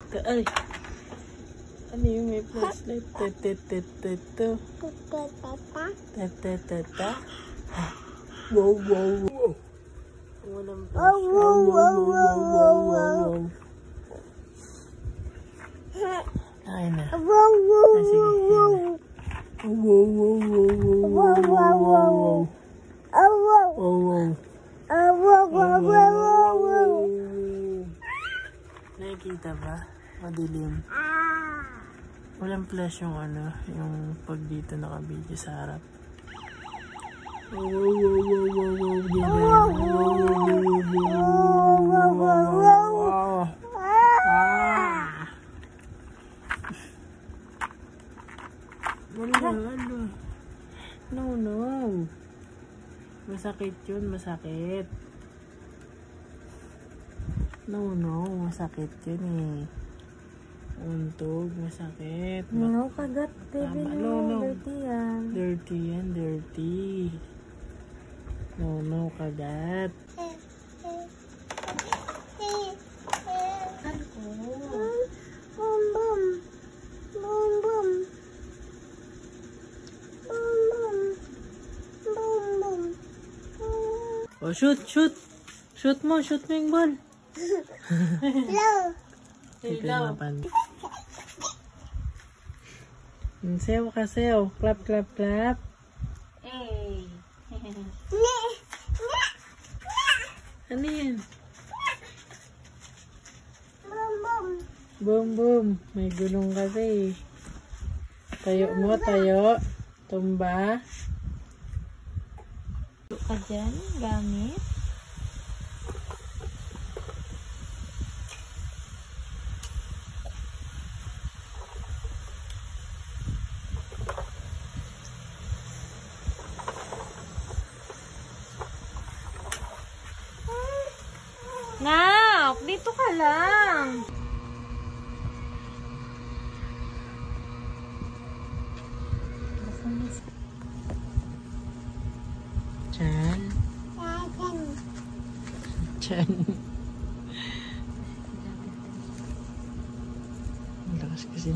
Ay. Ano yung may flashlight? Teteteteto. Teteteta. Wow, wow, wow. Walang flashlight. Wow, wow, wow, wow, wow. Ay na. Ay, sige. Wow, wow, wow, wow, wow, wow. Wow. Nakikita ba? Madilim. Walang flash yung ano, yung pag dito nakabidyo sa harap. No. Masakit yun, masakit. No, masakit yun eh. Untog, masakit. No, kagat, baby. No, dirty yan. Dirty yan, dirty. No, kagat. Oh, shoot mo yung ball. Hello. Sayaw ka, sayaw. Clap. Hey. Ano yan? Boom. May gulong kasi. Tayo mo, tayo. Tumba. Ka dyan, gamit. Nak, dito ka lang. Chan. Ang lakas kasi